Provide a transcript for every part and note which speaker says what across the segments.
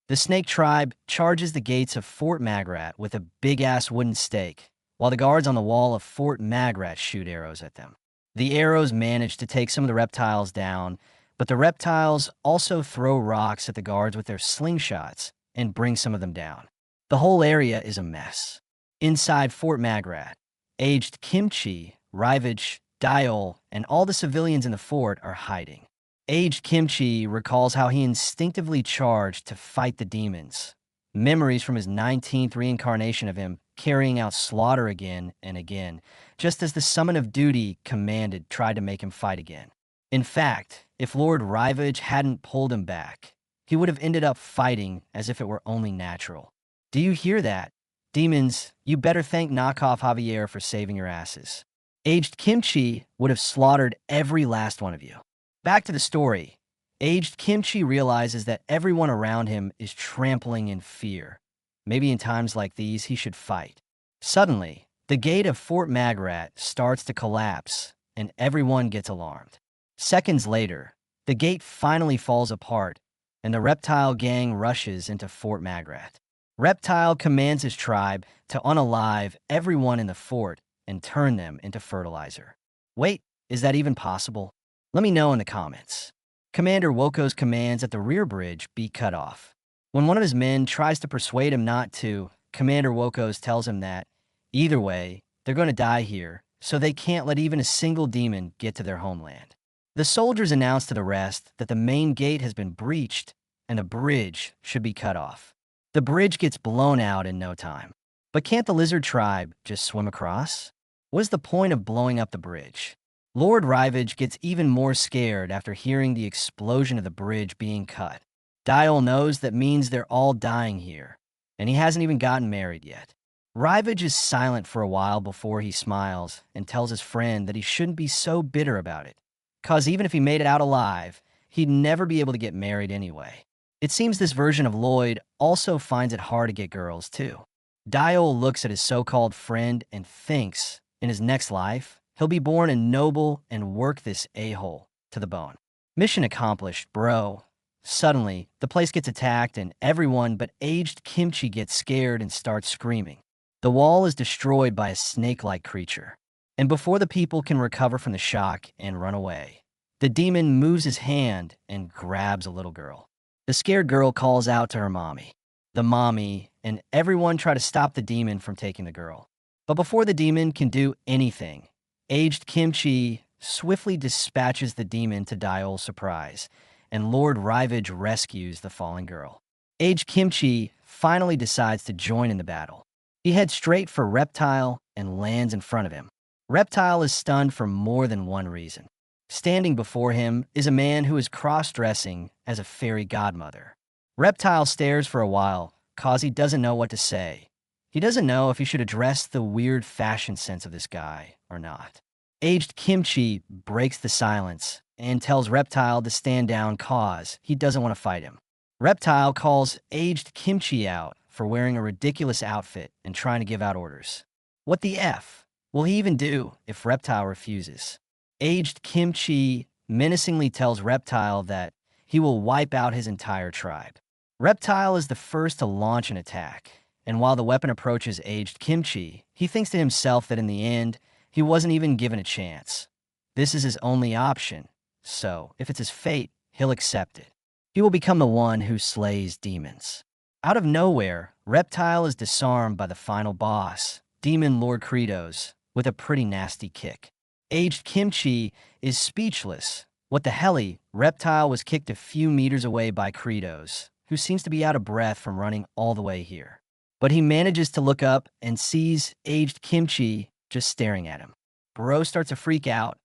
Speaker 1: The snake tribe charges the gates of Fort Magrat with a big-ass wooden stake, while the guards on the wall of Fort Magrat shoot arrows at them. The arrows manage to take some of the reptiles down, but the reptiles also throw rocks at the guards with their slingshots and bring some of them down. The whole area is a mess. Inside Fort Magrat, aged Kimchi, Rivage, Diol, and all the civilians in the fort are hiding. Aged Kimchi recalls how he instinctively charged to fight the demons. Memories from his 19th reincarnation of him carrying out slaughter again and again, just as the summon of duty commanded tried to make him fight again. In fact, if Lord Rivage hadn't pulled him back, he would have ended up fighting as if it were only natural. Do you hear that? Demons, you better thank knockoff Javier for saving your asses. Aged Kimchi would have slaughtered every last one of you. Back to the story. Aged Kimchi realizes that everyone around him is trampling in fear. Maybe in times like these, he should fight. Suddenly, the gate of Fort Magrat starts to collapse, and everyone gets alarmed. Seconds later, the gate finally falls apart, and the reptile gang rushes into Fort Magrat. Reptile commands his tribe to unalive everyone in the fort and turn them into fertilizer. Wait, is that even possible? Let me know in the comments. Commander Woko's commands that the rear bridge be cut off. When one of his men tries to persuade him not to, Commander Woko's tells him that, either way, they're going to die here, so they can't let even a single demon get to their homeland. The soldiers announce to the rest that the main gate has been breached and the bridge should be cut off. The bridge gets blown out in no time. But can't the lizard tribe just swim across? What is the point of blowing up the bridge? Lord Rivage gets even more scared after hearing the explosion of the bridge being cut. Dial knows that means they're all dying here, and he hasn't even gotten married yet. Rivage is silent for a while before he smiles and tells his friend that he shouldn't be so bitter about it, cause even if he made it out alive, he'd never be able to get married anyway. It seems this version of Lloyd also finds it hard to get girls too. Dial looks at his so-called friend and thinks, in his next life, he'll be born a noble and work this a-hole to the bone. Mission accomplished, bro. Suddenly, the place gets attacked and everyone but aged Kimchi gets scared and starts screaming. The wall is destroyed by a snake-like creature. And before the people can recover from the shock and run away, the demon moves his hand and grabs a little girl. The scared girl calls out to her mommy. The mommy and everyone try to stop the demon from taking the girl. But before the demon can do anything, aged Kimchi swiftly dispatches the demon to Diol's surprise, and Lord Rivage rescues the fallen girl. Aged Kimchi finally decides to join in the battle. He heads straight for Reptile and lands in front of him. Reptile is stunned for more than one reason. Standing before him is a man who is cross-dressing as a fairy godmother. Reptile stares for a while, cause he doesn't know what to say. He doesn't know if he should address the weird fashion sense of this guy or not. Aged Kimchi breaks the silence and tells Reptile to stand down cause he doesn't want to fight him. Reptile calls aged Kimchi out for wearing a ridiculous outfit and trying to give out orders. What the F will he even do if Reptile refuses? Aged Kimchi menacingly tells Reptile that he will wipe out his entire tribe. Reptile is the first to launch an attack, and while the weapon approaches aged Kimchi, he thinks to himself that in the end, he wasn't even given a chance. This is his only option, so if it's his fate, he'll accept it. He will become the one who slays demons. Out of nowhere, Reptile is disarmed by the final boss, Demon Lord Kratos, with a pretty nasty kick. Aged Kimchi is speechless. What the helly? Reptile was kicked a few meters away by Kratos, who seems to be out of breath from running all the way here. But he manages to look up and sees aged Kimchi just staring at him. Bro starts to freak out.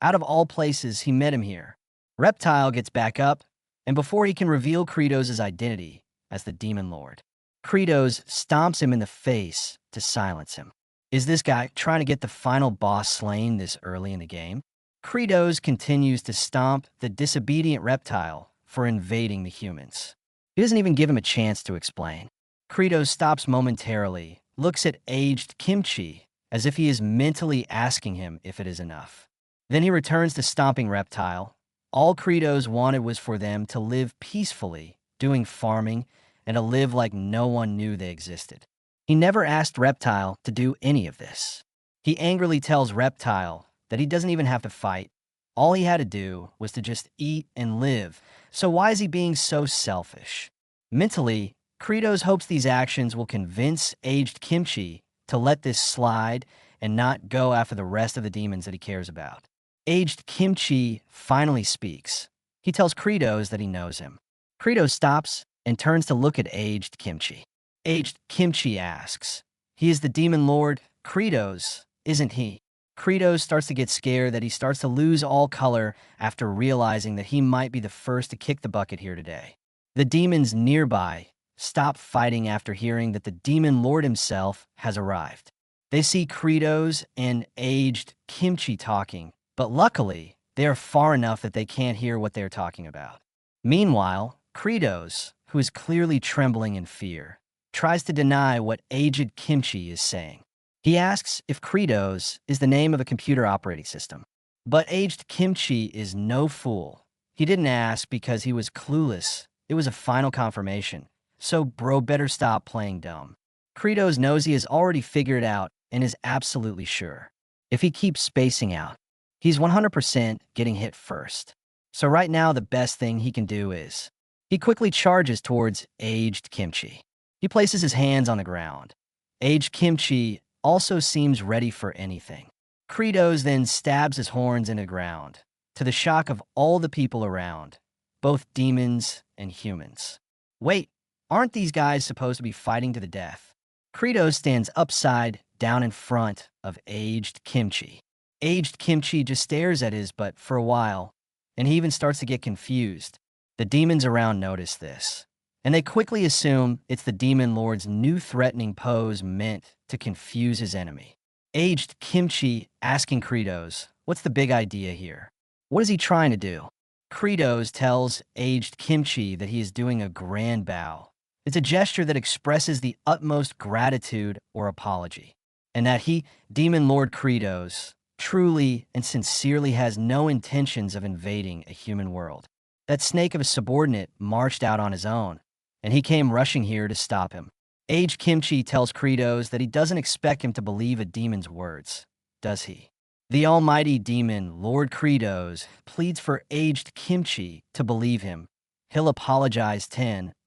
Speaker 1: Out of all places, he met him here. Reptile gets back up, and before he can reveal Kratos' identity as the Demon Lord, Kratos stomps him in the face to silence him. Is this guy trying to get the final boss slain this early in the game? Kratos continues to stomp the disobedient Reptile for invading the humans. He doesn't even give him a chance to explain. Kratos stops momentarily, looks at aged Kimchi as if he is mentally asking him if it is enough. Then he returns to stomping Reptile. All Kratos wanted was for them to live peacefully, doing farming and to live like no one knew they existed. He never asked Reptile to do any of this. He angrily tells Reptile that he doesn't even have to fight. All he had to do was to just eat and live. So why is he being so selfish? Mentally, Kratos hopes these actions will convince aged Kimchi to let this slide and not go after the rest of the demons that he cares about. Aged Kimchi finally speaks. He tells Kratos that he knows him. Kratos stops and turns to look at aged Kimchi. Aged Kimchi asks, "He is the demon lord, Kratos, isn't he?" Kratos starts to get scared that he starts to lose all color after realizing that he might be the first to kick the bucket here today. The demons nearby stop fighting after hearing that the demon lord himself has arrived. They see Kratos and aged Kimchi talking, but luckily, they are far enough that they can't hear what they're talking about. Meanwhile, Kratos, who is clearly trembling in fear, tries to deny what aged Kimchi is saying. He asks if Kratos is the name of a computer operating system. But aged Kimchi is no fool. He didn't ask because he was clueless. It was a final confirmation. So bro better stop playing dumb. Kratos knows he has already figured it out and is absolutely sure. If he keeps spacing out, he's 100% getting hit first. So right now the best thing he can do is he quickly charges towards aged Kimchi. He places his hands on the ground. Aged Kimchi also seems ready for anything. Kratos then stabs his horns into the ground, to the shock of all the people around, both demons and humans. Wait, aren't these guys supposed to be fighting to the death? Kratos stands upside down in front of aged Kimchi. Aged Kimchi just stares at his butt for a while, and he even starts to get confused. The demons around notice this, and they quickly assume it's the demon lord's new threatening pose meant to confuse his enemy. Aged Kimchi asking Kratos, what's the big idea here? What is he trying to do? Kratos tells aged Kimchi that he is doing a grand bow. It's a gesture that expresses the utmost gratitude or apology, and that he, Demon Lord Kratos, truly and sincerely has no intentions of invading a human world. That snake of a subordinate marched out on his own, and he came rushing here to stop him. Aged Kimchi tells Kratos that he doesn't expect him to believe a demon's words, does he? The almighty demon, Lord Kratos, pleads for aged Kimchi to believe him. He'll apologize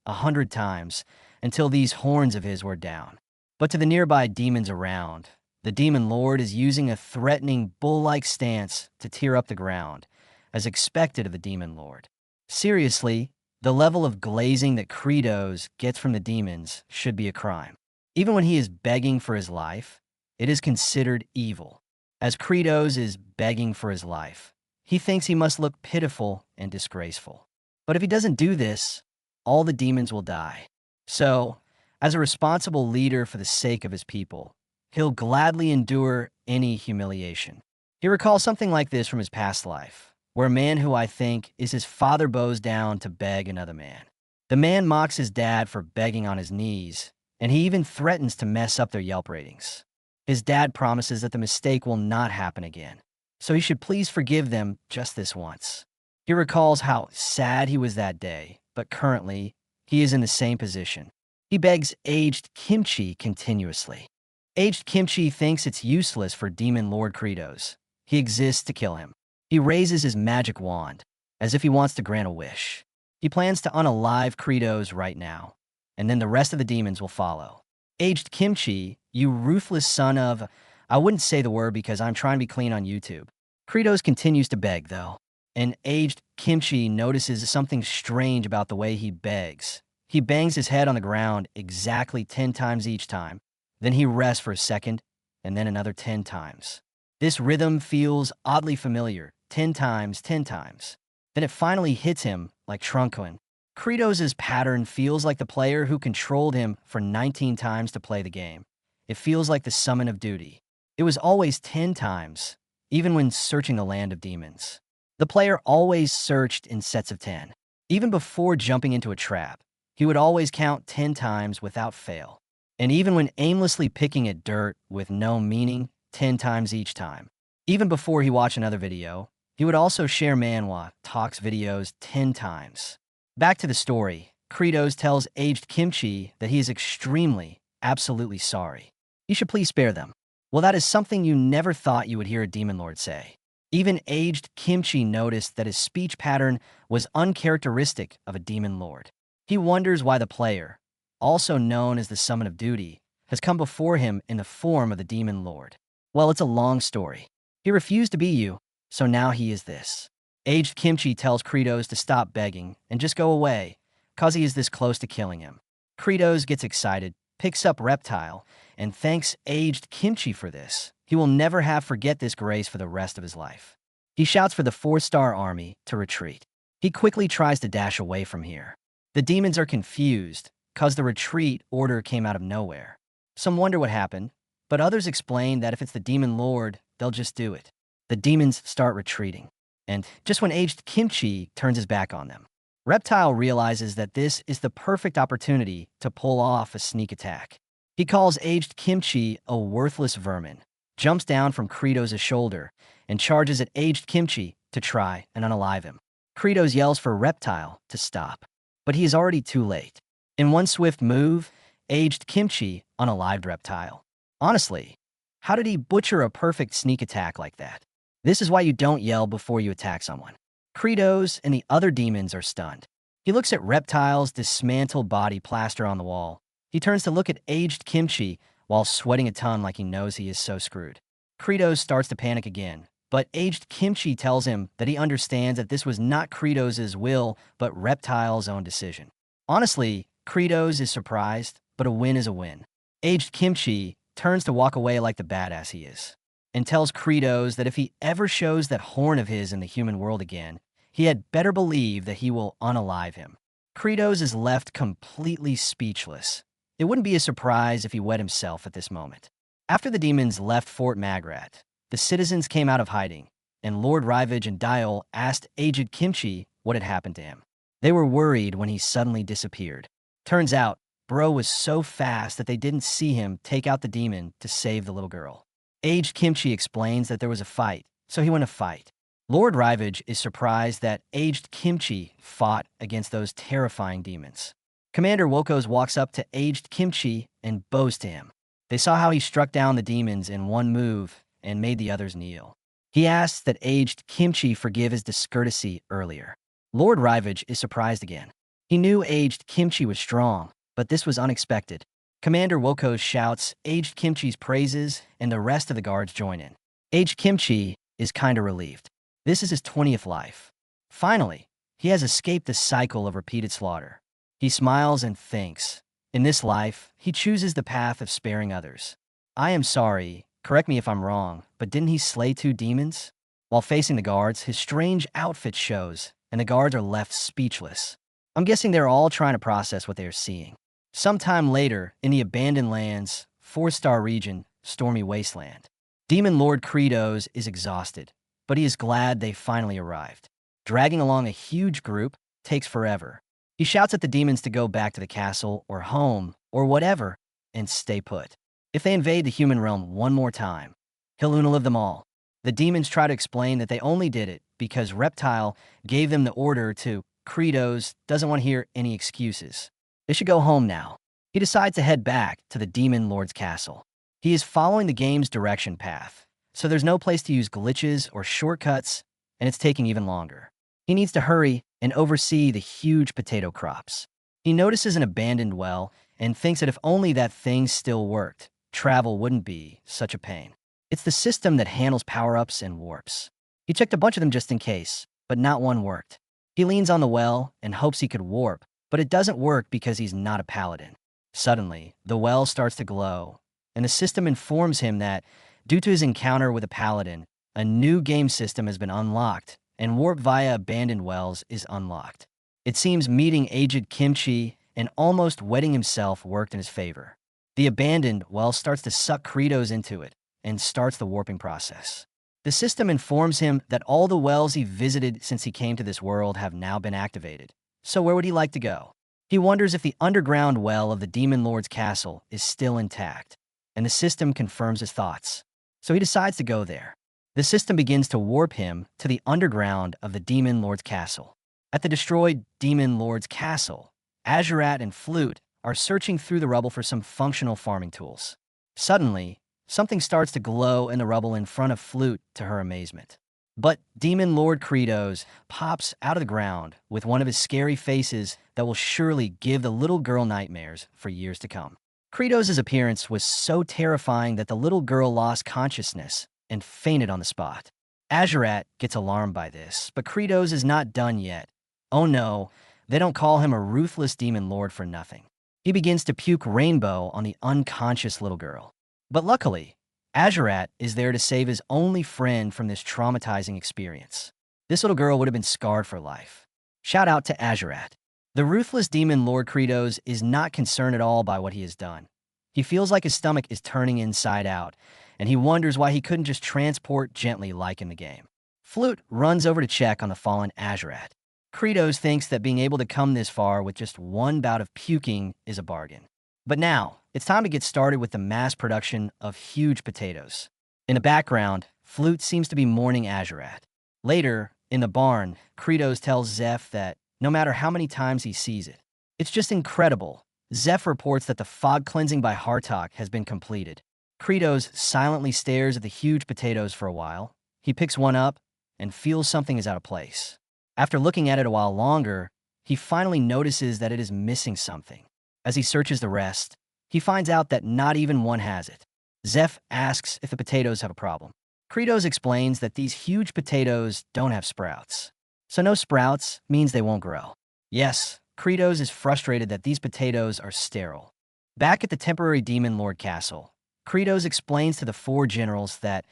Speaker 1: 100 times, until these horns of his were down. But to the nearby demons around, the demon lord is using a threatening bull-like stance to tear up the ground, as expected of a demon lord. Seriously, the level of glazing that Kratos gets from the demons should be a crime. Even when he is begging for his life, it is considered evil. As Kratos is begging for his life, he thinks he must look pitiful and disgraceful. But if he doesn't do this, all the demons will die. So, as a responsible leader for the sake of his people, he'll gladly endure any humiliation. He recalls something like this from his past life, where a man who I think is his father bows down to beg another man. The man mocks his dad for begging on his knees, and he even threatens to mess up their Yelp ratings. His dad promises that the mistake will not happen again, so he should please forgive them just this once. He recalls how sad he was that day, but currently, he is in the same position. He begs aged Kimchi continuously. Aged Kimchi thinks it's useless for Demon Lord Kratos. He exists to kill him. He raises his magic wand, as if he wants to grant a wish. He plans to unalive Kratos right now, and then the rest of the demons will follow. Aged Kimchi, you ruthless son of... I wouldn't say the word because I'm trying to be clean on YouTube. Kratos continues to beg, though, and aged Kimchi notices something strange about the way he begs. He bangs his head on the ground exactly 10 times each time. Then he rests for a second, and then another 10 times. This rhythm feels oddly familiar, 10 times, 10 times. Then it finally hits him like Trunken. Kratos' pattern feels like the player who controlled him for 19 times to play the game. It feels like the summon of duty. It was always 10 times, even when searching the land of demons. The player always searched in sets of 10. Even before jumping into a trap, he would always count 10 times without fail. And even when aimlessly picking at dirt with no meaning, 10 times each time. Even before he watched another video, he would also share Manhwa talks videos 10 times. Back to the story, Kratos tells aged Kimchi that he is extremely, absolutely sorry. You should please spare them. Well, that is something you never thought you would hear a demon lord say. Even aged Kimchi noticed that his speech pattern was uncharacteristic of a demon lord. He wonders why the player, also known as the Summon of Duty, has come before him in the form of the demon lord. Well, it's a long story. He refused to be you, so now he is this. Aged Kimchi tells Kratos to stop begging and just go away, cause he is this close to killing him. Kratos gets excited, picks up Reptile, and thanks aged Kimchi for this. He will never have forget this grace for the rest of his life. He shouts for the 4-star army to retreat. He quickly tries to dash away from here. The demons are confused, cause the retreat order came out of nowhere. Some wonder what happened, but others explain that if it's the demon lord, they'll just do it. The demons start retreating, and just when aged Kimchi turns his back on them, Reptile realizes that this is the perfect opportunity to pull off a sneak attack. He calls aged Kimchi a worthless vermin, jumps down from Kratos' shoulder, and charges at aged Kimchi to try and unalive him. Kratos yells for Reptile to stop, but he is already too late. In one swift move, aged Kimchi unalived Reptile. Honestly, how did he butcher a perfect sneak attack like that? This is why you don't yell before you attack someone. Kratos and the other demons are stunned. He looks at Reptile's dismantled body plaster on the wall. He turns to look at aged Kimchi while sweating a ton like he knows he is so screwed. Kratos starts to panic again, but aged Kimchi tells him that he understands that this was not Kratos' will, but Reptile's own decision. Honestly, Kratos is surprised, but a win is a win. Aged Kimchi turns to walk away like the badass he is, and tells Kratos that if he ever shows that horn of his in the human world again, he had better believe that he will unalive him. Kratos is left completely speechless. It wouldn't be a surprise if he wet himself at this moment. After the demons left Fort Magrat, the citizens came out of hiding, and Lord Rivage and Dial asked aged Kimchi what had happened to him. They were worried when he suddenly disappeared. Turns out, Bro was so fast that they didn't see him take out the demon to save the little girl. Aged Kimchi explains that there was a fight, so he went to fight. Lord Rivage is surprised that aged Kimchi fought against those terrifying demons. Commander Wokos walks up to aged Kimchi and bows to him. They saw how he struck down the demons in one move and made the others kneel. He asks that aged Kimchi forgive his discourtesy earlier. Lord Rivage is surprised again. He knew aged Kimchi was strong, but this was unexpected. Commander Wokos shouts aged Kimchi's praises, and the rest of the guards join in. Aged Kimchi is kinda relieved. This is his 20th life. Finally, he has escaped the cycle of repeated slaughter. He smiles and thinks. In this life, he chooses the path of sparing others. I am sorry, correct me if I'm wrong, but didn't he slay 2 demons? While facing the guards, his strange outfit shows, and the guards are left speechless. I'm guessing they're all trying to process what they are seeing. Sometime later, in the Abandoned Lands, 4-star region, Stormy Wasteland, Demon Lord Kratos is exhausted, but he is glad they finally arrived. Dragging along a huge group takes forever. He shouts at the demons to go back to the castle or home or whatever and stay put. If they invade the human realm one more time, he'll unalive them all. The demons try to explain that they only did it because Reptile gave them the order to. Kratos doesn't want to hear any excuses. They should go home now. He decides to head back to the Demon Lord's castle. He is following the game's direction path, so there's no place to use glitches or shortcuts, and it's taking even longer. He needs to hurry and oversee the huge potato crops. He notices an abandoned well and thinks that if only that thing still worked, travel wouldn't be such a pain. It's the system that handles power-ups and warps. He checked a bunch of them just in case, but not one worked. He leans on the well and hopes he could warp, but it doesn't work because he's not a paladin. Suddenly, the well starts to glow, and the system informs him that, due to his encounter with a paladin, a new game system has been unlocked, and warp via abandoned wells is unlocked. It seems meeting aged Kimchi and almost wetting himself worked in his favor. The abandoned well starts to suck Kratos into it, and starts the warping process. The system informs him that all the wells he visited since he came to this world have now been activated. So where would he like to go? He wonders if the underground well of the Demon Lord's castle is still intact, and the system confirms his thoughts. So he decides to go there. The system begins to warp him to the underground of the Demon Lord's castle. At the destroyed Demon Lord's castle, Azurat and Flute are searching through the rubble for some functional farming tools. Suddenly, something starts to glow in the rubble in front of Flute to her amazement. But Demon Lord Credos pops out of the ground with one of his scary faces that will surely give the little girl nightmares for years to come. Credos' appearance was so terrifying that the little girl lost consciousness and fainted on the spot. Azurat gets alarmed by this, but Credos is not done yet. Oh no, they don't call him a ruthless demon lord for nothing. He begins to puke rainbow on the unconscious little girl. But luckily, Azurat is there to save his only friend from this traumatizing experience. This little girl would have been scarred for life. Shout out to Azurat. The ruthless demon Lord Credos is not concerned at all by what he has done. He feels like his stomach is turning inside out, and he wonders why he couldn't just transport gently like in the game. Flute runs over to check on the fallen Azurat. Credos thinks that being able to come this far with just one bout of puking is a bargain. But now, it's time to get started with the mass production of huge potatoes. In the background, Flute seems to be mourning Azurat. Later, in the barn, Credos tells Zeph that no matter how many times he sees it, it's just incredible. Zeph reports that the fog cleansing by Hartok has been completed. Credos silently stares at the huge potatoes for a while. He picks one up and feels something is out of place. After looking at it a while longer, he finally notices that it is missing something. As he searches the rest, he finds out that not even one has it. Zeph asks if the potatoes have a problem. Credos explains that these huge potatoes don't have sprouts. So no sprouts means they won't grow. Yes, Credos is frustrated that these potatoes are sterile. Back at the temporary Demon Lord Castle, Credos explains to the four generals that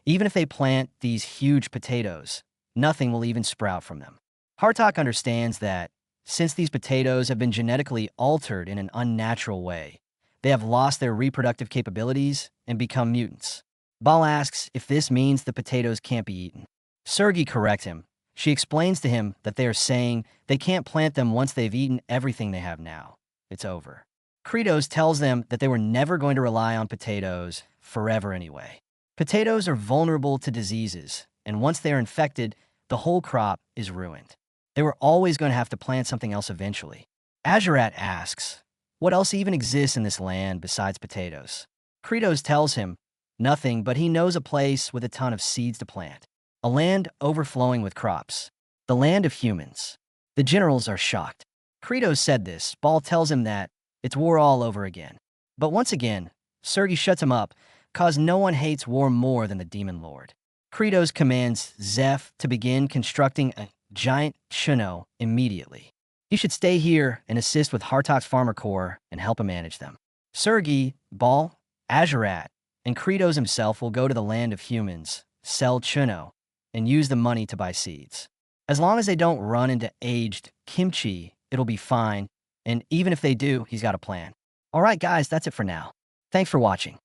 Speaker 1: even if they plant these huge potatoes, nothing will even sprout from them. Hartok understands that since these potatoes have been genetically altered in an unnatural way, they have lost their reproductive capabilities and become mutants. Bal asks if this means the potatoes can't be eaten. Sergi corrects him. She explains to him that they are saying they can't plant them once they've eaten everything they have now. It's over. Credos tells them that they were never going to rely on potatoes forever anyway. Potatoes are vulnerable to diseases, and once they are infected, the whole crop is ruined. They were always going to have to plant something else eventually. Azurat asks, what else even exists in this land besides potatoes? Credos tells him, nothing, but he knows a place with a ton of seeds to plant. A land overflowing with crops. The land of humans. The generals are shocked. Credos said this. Bal tells him that it's war all over again. But once again, Sergi shuts him up, cause no one hates war more than the Demon Lord. Credos commands Zeph to begin constructing a giant chuno immediately. He should stay here and assist with Hartok's farmer corps and help him manage them. Sergi, Bal, Azurat, and Credos himself will go to the land of humans, sell chuno, and use the money to buy seeds. As long as they don't run into aged kimchi, it'll be fine, and even if they do, he's got a plan. Alright guys, that's it for now. Thanks for watching.